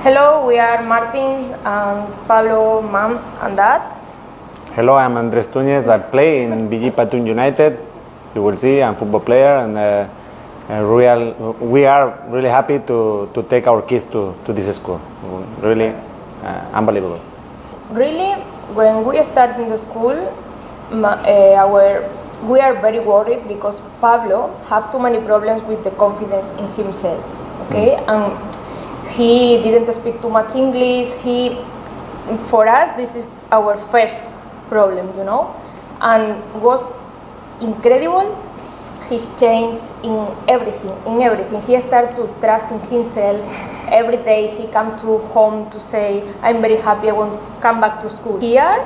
Hello, we are Martin and Pablo, mom and dad. Hello, I'm Andres Túñez. I play in BG Patun United. You will see, I'm a football player, and we are really happy to take our kids to this school. Really unbelievable. Really, when we start in the school, we are very worried because Pablo have too many problems with the confidence in himself. Okay, and he didn't speak too much English. For us, this is our first problem, and was incredible. He's changed in everything. He started to trust in himself. Every day he come to home to say, I'm very happy, I want to come back to school. Here,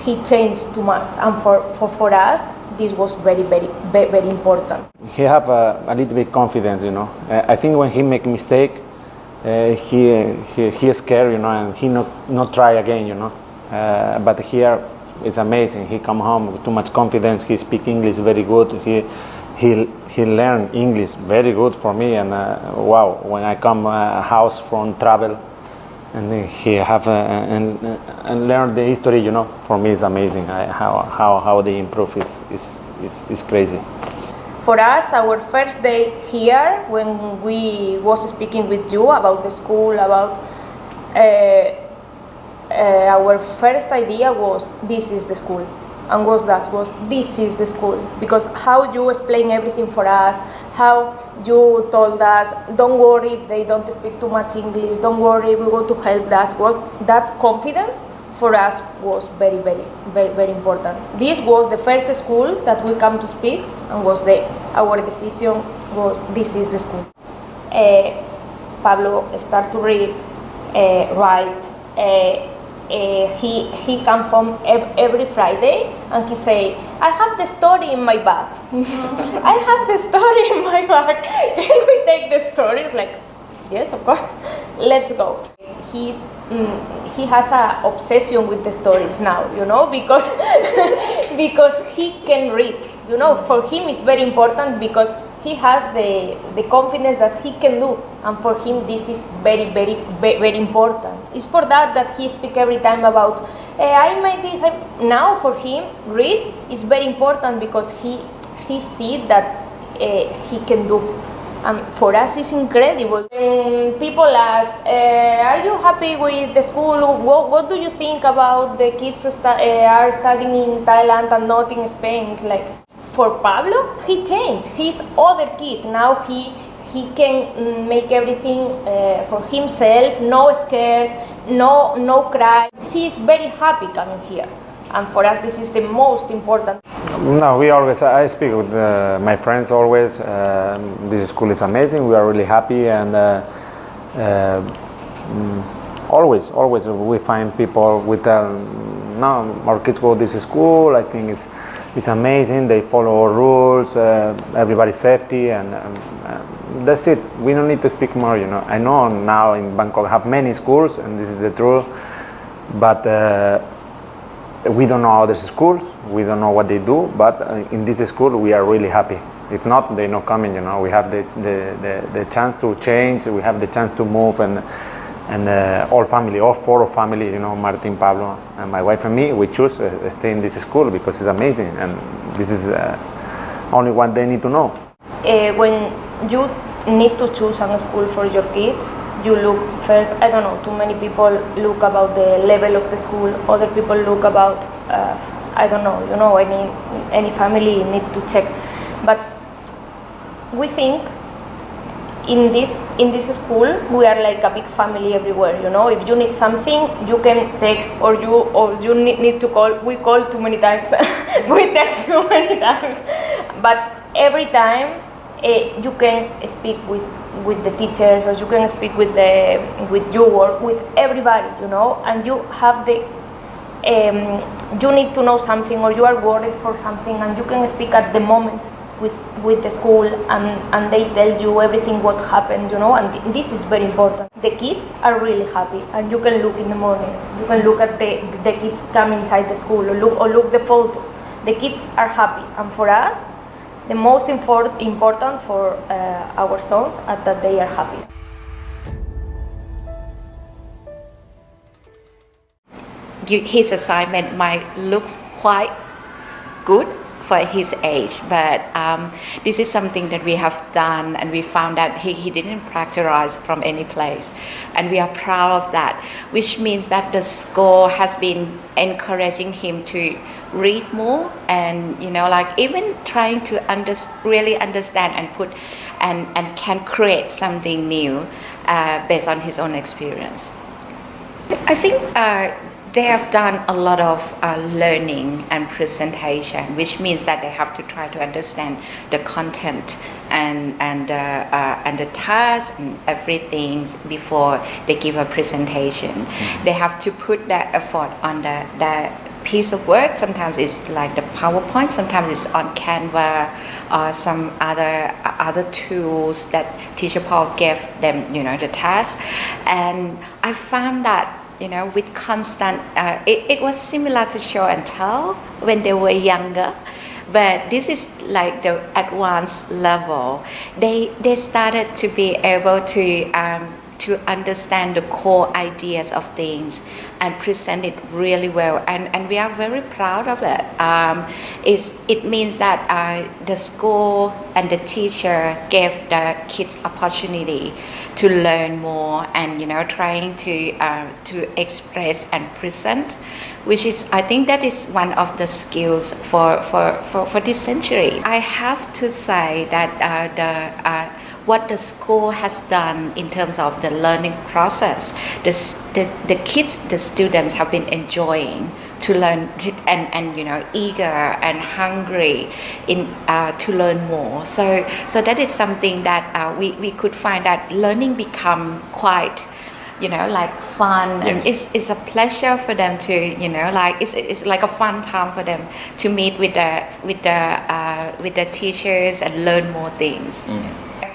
he changed too much, and for us, this was very important. He have a little bit confidence, I think when he make mistake, he is scared, and he not try again, but here it's amazing. He come home with too much confidence. He speak English very good. He learn English very good for me. And wow, when I come house from travel, and he have and learn the history, for me it's amazing. How they improve is crazy. For us, our first day here, when we was speaking with you about the school, about our first idea was, this is the school. And this is the school. Because how you explain everything for us, how you told us, don't worry if they don't speak too much English, don't worry, we want to help that. That confidence for us was very important. This was the first school that we come to speak, and our decision was, this is the school. Pablo start to read, write. He come home every Friday, and he say, I have the story in my bag. I have the story in my bag. Can we take the stories? Like, yes, of course. Let's go. He has an obsession with the stories now, because because he can read. For him it's very important because he has the confidence that he can do, and for him this is very important. It's for that he speak every time about I made this. Now for him, read is very important because he see that he can do. And for us it's incredible. When people ask, are you happy with the school? What do you think about the kids are studying in Thailand and not in Spain? It's like, for Pablo, he changed. He's other kid. Now he can make everything for himself, no scared, no cry. He's very happy coming here. And for us, this is the most important. No, I speak with my friends always. This school is amazing. We are really happy, and always we find people with no, our kids go to this school. I think it's amazing. They follow our rules. Everybody's safety, and that's it. We don't need to speak more. I know now in Bangkok have many schools, and this is the truth. But we don't know other schools. We don't know what they do. But in this school, we are really happy. If not, they're not coming. We have the chance to change. We have the chance to move, and all four family, Martin, Pablo, and my wife and me, we choose stay in this school because it's amazing, and this is only what they need to know. When you need to choose a school for your kids, you look first, I don't know, too many people look about the level of the school, other people look about, I don't know, any family need to check. But we think in this school we are like a big family everywhere. If you need something, you can text, or you need to call. We call too many times. We text too many times. But every time you can speak with the teachers, or you can speak with your work, with everybody, and you have you need to know something, or you are worried for something, and you can speak at the moment with the school, and they tell you everything what happened, and this is very important. The kids are really happy, and you can look in the morning, you can look at the kids come inside the school, or look the photos. The kids are happy, and for us, the most important for our sons is that they are happy. his assignment might look quite good for his age, but this is something that we have done, and we found that he didn't plagiarize from any place, and we are proud of that, which means that the school has been encouraging him to read more, and like even trying to really understand and put and can create something new based on his own experience. I think they have done a lot of learning and presentation, which means that they have to try to understand the content and the task and everything before they give a presentation. They have to put that effort on the piece of work. Sometimes it's like the PowerPoint, sometimes it's on Canva or some other tools that teacher Paul gave them, the task. And I found that with constant, it was similar to show and tell when they were younger, but this is like the advanced level. They started to be able to understand the core ideas of things and present it really well, and we are very proud of it. It means that the school and the teacher gave the kids opportunity to learn more and trying to express and present, which is, I think that is one of the skills for this century. I have to say that what the school has done in terms of the learning process, the kids, the students have been enjoying to learn and eager and hungry to learn more. So that is something that we could find that learning become quite like fun. Yes. And it's a pleasure for them to it's like a fun time for them to meet with the teachers and learn more things.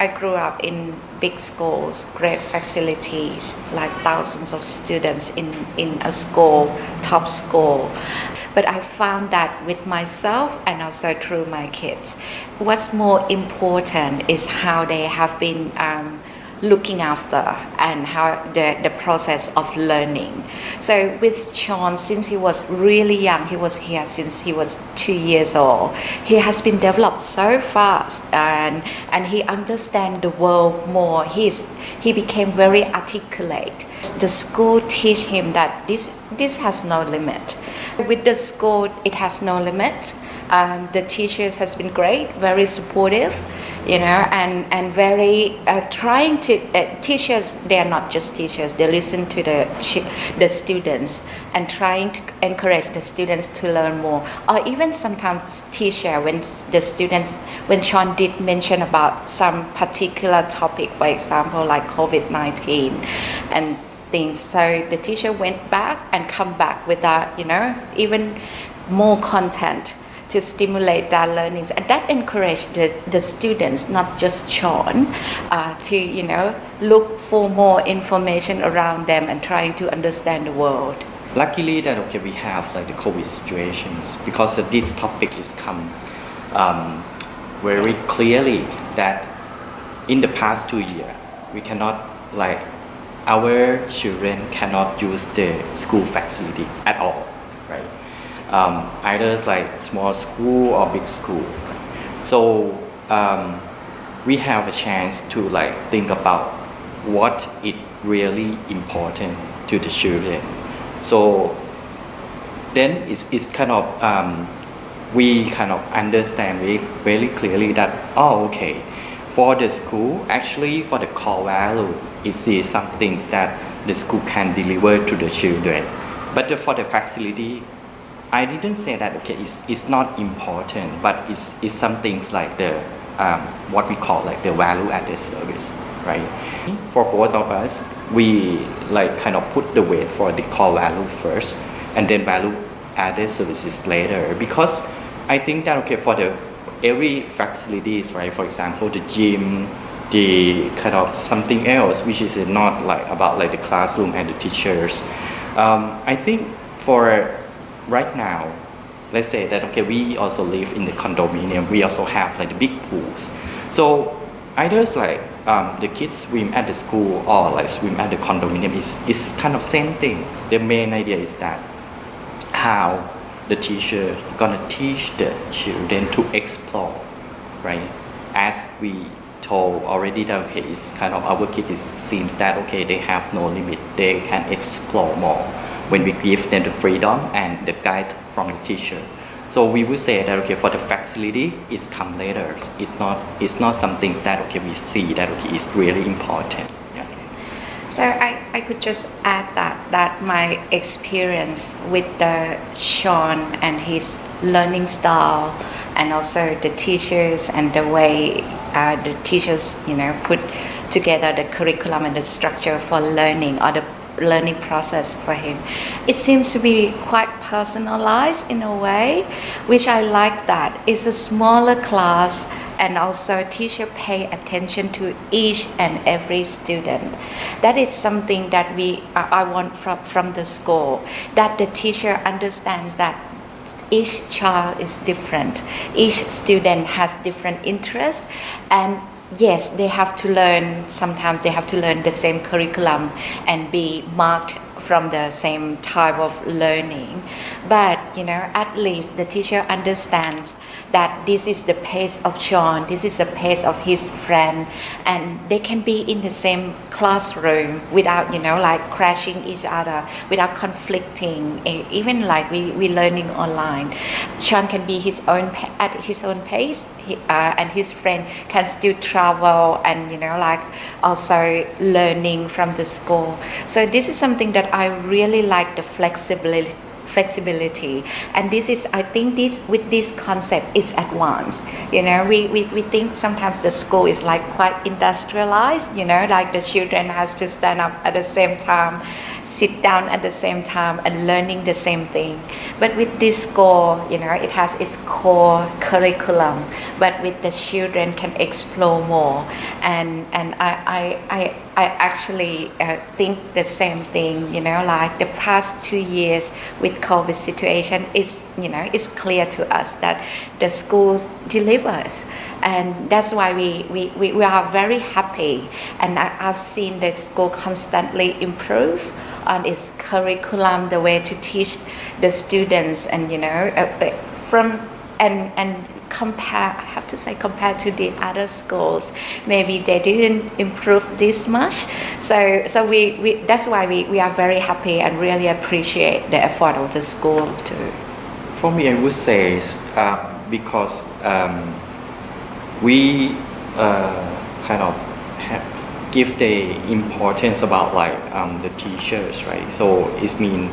I grew up in big schools, great facilities, like thousands of students in a school, top school. But I found that with myself and also through my kids, what's more important is how they have been looking after and how the process of learning. So with Sean, since he was really young, he was here since he was 2 years old, he has been developed so fast and he understands the world more. He became very articulate. The school teach him that this has no limit. With the school, it has no limit. The teachers has been great, very supportive, and very trying to teachers. They are not just teachers. They listen to the students and trying to encourage the students to learn more. Or even sometimes teacher when Sean did mention about some particular topic, for example, like COVID-19 and things. So the teacher went back and come back with even more content to stimulate their learnings, and that encouraged the students, not just Sean, to look for more information around them and trying to understand the world. Luckily that we have like the COVID situations, because this topic is come very clearly that in the past 2 years we cannot our children cannot use the school facility at all, right? Either small school or big school. So we have a chance to think about what is really important to the children. So then it's kind of we kind of understand very clearly that okay, for the school, actually for the core value is some things that the school can deliver to the children, but for the facility, I didn't say that it's not important, but it's some things like the what we call the value added service, right? For both of us, we kind of put the weight for the core value first, and then value added services later, because I think that for the every facilities, right? For example, the gym, the kind of something else which is not about the classroom and the teachers. I think for right now, let's say that we also live in the condominium. We also have the big pools. So either the kids swim at the school or swim at the condominium is kind of same thing. The main idea is that how the teacher gonna teach the children to explore, right? As we told already that okay, it's kind of our kids it seems that okay they have no limit, they can explore more when we give them the freedom and the guide from the teacher. So we would say that okay for the facility it's come later. It's not something that okay we see that okay is really important. Yeah. So I could just add that my experience with the Sean and his learning style, and also the teachers and the way the teachers put together the curriculum and the structure for learning, or the learning process for him, it seems to be quite personalized in a way, which I like. That it's a smaller class, and also teacher pay attention to each and every student. That is something that I want from the school, that the teacher understands that each child is different, each student has different interests, and yes, they have to learn, sometimes they have to learn the same curriculum and be marked from the same type of learning. But at least the teacher understands that this is the pace of Sean, this is the pace of his friend, and they can be in the same classroom without like crashing each other, without conflicting. Even like we learning online, Sean can be at his own pace, and his friend can still travel and like also learning from the school. So this is something that I really like, the flexibility, and this is, I think this with this concept is advanced. We think sometimes the school is like quite industrialized, like the children has to stand up at the same time, sit down at the same time, and learning the same thing. But with this school, it has its core curriculum, but with the children can explore more. And I actually think the same thing. Like the past 2 years with COVID situation is clear to us that the schools delivers, and that's why we are very happy. And I've seen the school constantly improve on its curriculum, the way to teach the students, and compared to the other schools, maybe they didn't improve this much. So we that's why we are very happy and really appreciate the effort of the school too. For me, I would say because we kind of give the importance about like the teachers, right? So it means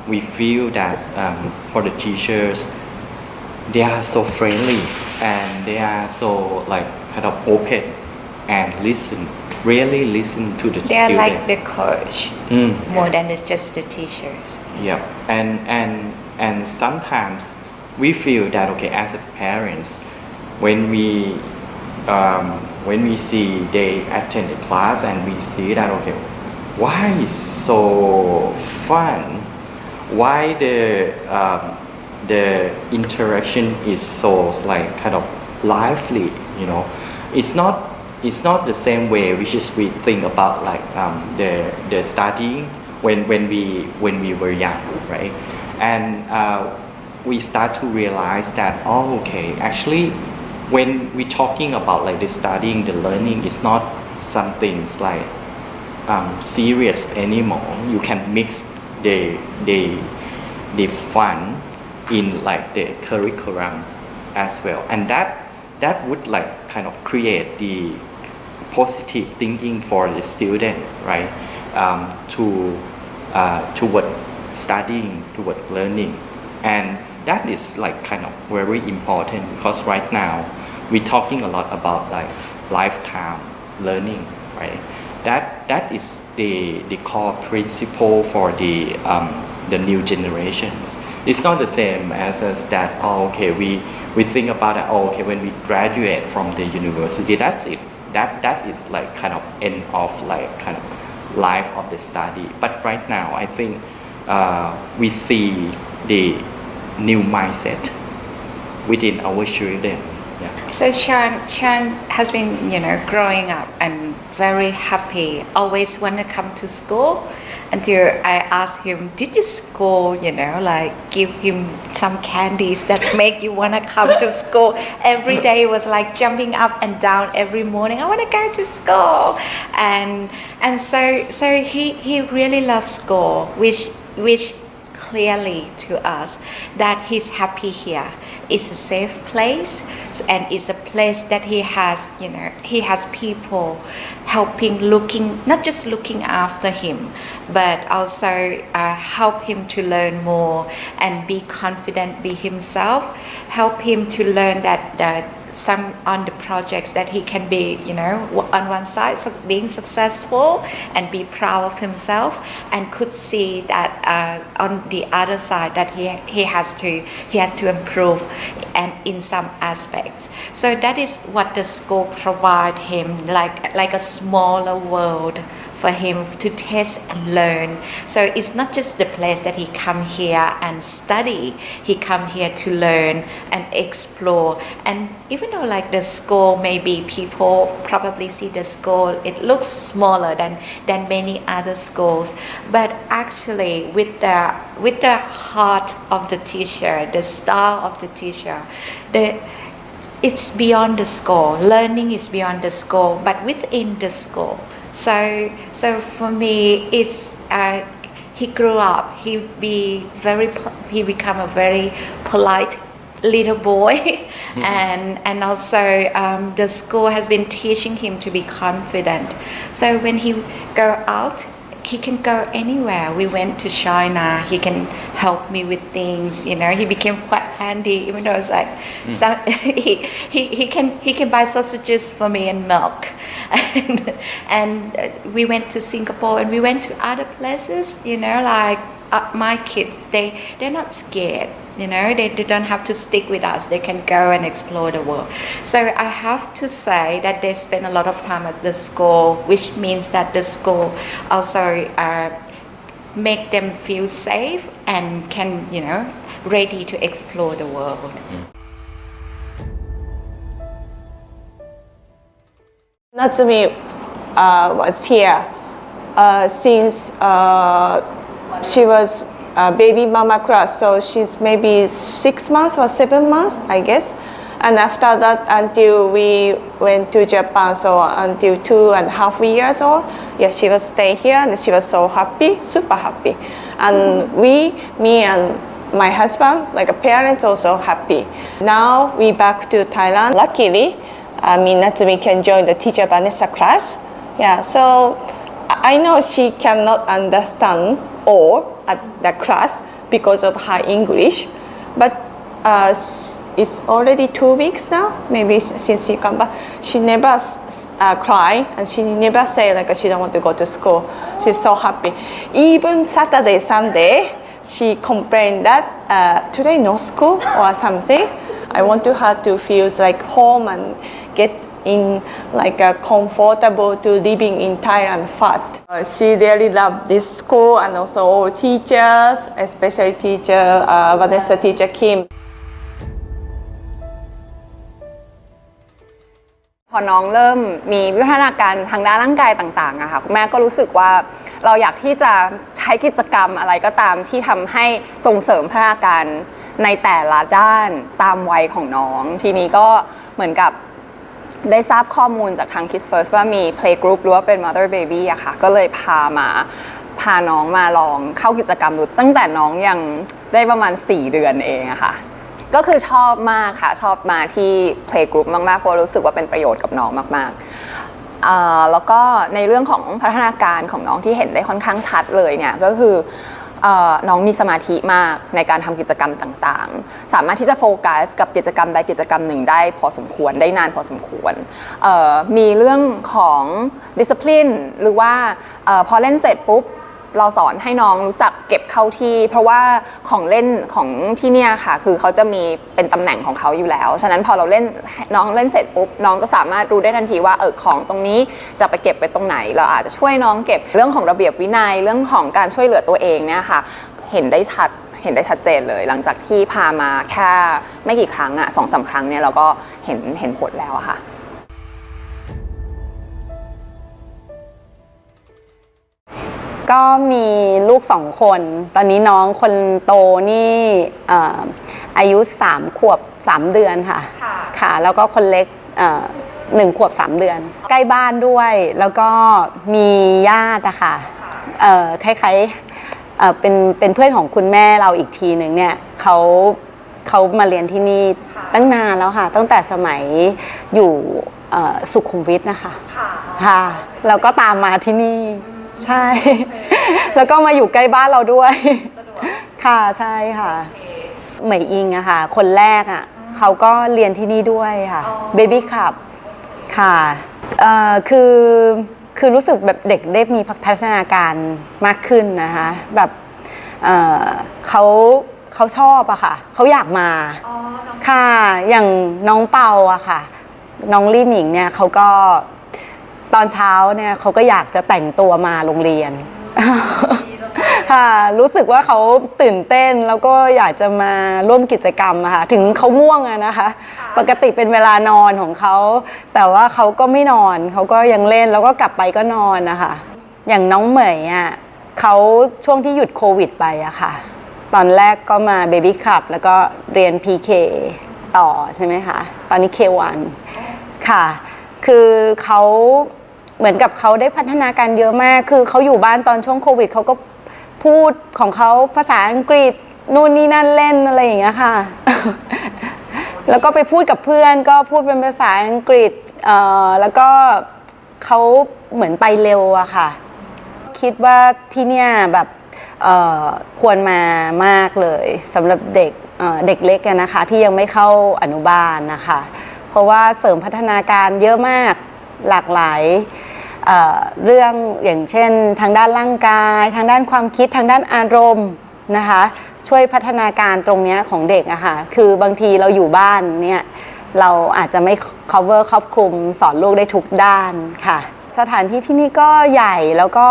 we feel that for the teachers, they are so friendly and they are so like kind of open and really listen to the they are student. like the coach more than just the teachers. Yeah, and sometimes we feel that okay, as a parents, when we see they attend the class and we see that okay, why is so fun, why the interaction is so like kind of lively, it's not the same way which is we think about like the studying when we were young, right? And we start to realize that okay, actually when we're talking about like the studying, the learning is not something like serious anymore. You can mix the fun in like the curriculum as well, and that would like kind of create the positive thinking for the student, right? Toward studying, toward learning, and that is like kind of very important because right now we're talking a lot about like lifetime learning, right? That is the core principle for the new generations. It's not the same as that. Oh, okay, we think about it. Oh, okay, when we graduate from the university, that's it. That is like kind of end of like kind of life of the study. But right now, I think we see the new mindset within our children. Yeah. So Sean has been growing up and very happy, always want to come to school, until I asked him, did you school, like give him some candies that make you want to come to school. Every day was like jumping up and down every morning. I want to go to school. And so he really loves school, which clearly to us that he's happy here. It's a safe place, and it's a place that he has people helping, not just looking after him, but also help him to learn more and be confident, be himself, help him to learn that some on the projects that he can be, on one side being successful and be proud of himself, and could see that on the other side that he has to improve and in some aspects. So that is what the school provide him, like a smaller world for him to test and learn. So it's not just the place that he come here and study. He come here to learn and explore. And even though like the school, maybe people probably see the school, it looks smaller than many other schools, but actually with the heart of the teacher, the style of the teacher, it's beyond the school. Learning is beyond the school, but within the school. So for me, it's he grew up. He become a very polite little boy, and also the school has been teaching him to be confident. So when he go out, he can go anywhere. We went to China. He can help me with things. He became quite handy. Even though it's like, so he can buy sausages for me and milk. And we went to Singapore, and we went to other places. Like my kids, they're not scared. They don't have to stick with us. They can go and explore the world. So I have to say that they spend a lot of time at the school, which means that the school also make them feel safe and can, ready to explore the world. Natsumi was here since she was baby mama class, so she's maybe 6 months or 7 months, I guess. And after that, until we went to Japan, so until 2.5 years old, she was stay here, and she was so happy, super happy. And me and my husband, like a parents, also happy. Now we back to Thailand. Luckily, Natsumi can join the teacher Vanessa class. So I know she cannot understand all at the class because of her English, but it's already 2 weeks now, maybe since she come back. She never cry, and she never say like she don't want to go to school. She's so happy. Even Saturday, Sunday, she complained that today no school or something. I want her to feel like home and get in like a comfortable to living in Thailand fast. She really loved this school, and also all teachers, especially teacher Vanessa, teacher Kim. พอน้องเริ่มมีวิวัฒนาการทางด้านร่างกายต่างๆอะค่ะคุณแม่ก็รู้สึกว่าเราอยากที่จะใช้กิจกรรมอะไรก็ตามที่ทำให้ส่งเสริมพัฒนาการในแต่ละด้านตามวัยของน้องทีนี้ก็เหมือนกับได้ทราบข้อมูลจากทาง Kids First ว่ามี Play Group หรือว่าเป็น Mother Baby อะค่ะก็เลยพาน้องมาลองเข้ากิจกรรมดูตั้งแต่น้องยังได้ประมาณ4 เดือนเองอะค่ะก็คือชอบมากค่ะชอบมาที่ Play Group มากๆเพราะรู้สึกว่าเป็นประโยชน์กับน้องมากๆแล้วก็ในเรื่องของพัฒนาการของน้องที่เห็นได้ค่อนข้างชัดเลยเนี่ยก็คือน้องมีสมาธิมากในการทำกิจกรรมต่างๆสามารถที่จะโฟกัสกับกิจกรรมใดกิจกรรมหนึ่งได้พอสมควรได้นานพอสมควรมีเรื่องของ discipline หรือว่าพอเล่นเสร็จปุ๊บเราสอนให้น้องรู้จักเก็บเข้าที่เพราะว่าของเล่นของที่เนี่ยค่ะคือเขาจะมีเป็นตำแหน่งของเขาอยู่แล้วฉะนั้นพอเราเล่นน้องเล่นเสร็จปุ๊บน้องจะสามารถรู้ได้ทันทีว่าของตรงนี้จะไปเก็บไปตรงไหนเราอาจจะช่วยน้องเก็บเรื่องของระเบียบวินัยเรื่องของการช่วยเหลือตัวเองเนี่ยค่ะเห็นได้ชัดเจนเลยหลังจากที่พามาแค่ไม่กี่ครั้งอะ2-3 ครั้งเนี่ยเราก็เห็นผลแล้วอะค่ะ ก็มีลูก2 คน ตอนนี้น้องคนโตนี่อายุ3 ขวบ 3 เดือนค่ะค่ะ แล้วก็คนเล็ก1 ขวบ 3 เดือน ใกล้บ้านด้วย แล้วก็มีญาติอะค่ะคล้ายๆเป็นเพื่อนของคุณแม่เราอีกทีหนึ่งเนี่ยเขามาเรียนที่นี่ตั้งนานแล้วค่ะ ตั้งแต่สมัยอยู่สุขุมวิทนะคะค่ะแล้วก็ตามมาที่นี่ใช่ แล้วก็มาอยู่ใกล้บ้านเราด้วยค่ะใช่ค่ะเหมยอิงอะค่ะคนแรกอะเขาก็เรียนที่นี่ด้วยค่ะเบบี้คลับค่ะคือรู้สึกแบบเด็กได้มีพัฒนาการมากขึ้นนะคะแบบเขาชอบอะค่ะเขาอยากมาค่ะอย่างน้องเปาอะค่ะน้องลี่หมิงเนี่ยเขาก็ตอนเช้าเนี่ยเขาก็อยากจะแต่งตัวมาโรงเรียนค่ะรู้สึกว่าเขาตื่นเต้นแล้วก็อยากจะมาร่วมกิจกรรมอะค่ะถึงเขาง่วงอะนะคะปกติเป็นเวลานอนของเขาแต่ว่าเขาก็ไม่นอนเขาก็ยังเล่นแล้วก็กลับไปก็นอนนะคะอย่างน้องเหมยอะเขาช่วงที่หยุดโควิดไปอะค่ะตอนแรกก็มาเบบี้คลับแล้วก็เรียน PK ต่อใช่ไหมคะตอนนี้ K1 ค่ะคือเขาเหมือนกับเขาได้พัฒนาการเยอะมากคือเขาอยู่บ้านตอนช่วงโควิดเขาก็พูดของเขาภาษาอังกฤษนู่นนี่นั่นเล่นอะไรอย่างเงี้ยค่ะ แล้วก็ไปพูดกับเพื่อนก็พูดเป็นภาษาอังกฤษแล้วก็เขาเหมือนไปเร็วอะค่ะคิดว่าที่เนี่ยแบบควรมามากเลยสำหรับเด็กเล็กนะคะที่ยังไม่เข้าอนุบาลนะคะเพราะว่าเสริมพัฒนาการเยอะมากหลากหลายเรื่องอย่างเช่นทางด้านร่างกายทางด้านความคิดทางด้านอารมณ์นะคะช่วยพัฒนาการตรงนี้ของเด็กอะค่ะคือบางทีเราอยู่บ้านเนี่ยเราอาจจะไม่ cover ครอบคลุมสอนลูกได้ทุกด้านค่ะสถานที่ที่นี่ก็ใหญ่แล้วก็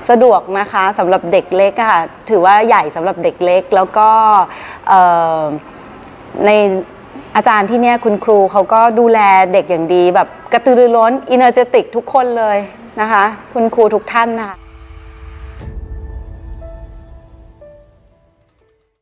สะดวกนะคะสำหรับเด็กเล็กค่ะถือว่าใหญ่สำหรับเด็กเล็กแล้วก็ในอาจารย์ที่เนี่ยคุณครูเขาก็ดูแลเด็กอย่างดีแบบกระตือรือร้น energetic ทุกคนเลยนะคะคุณครูทุกท่านนะคะ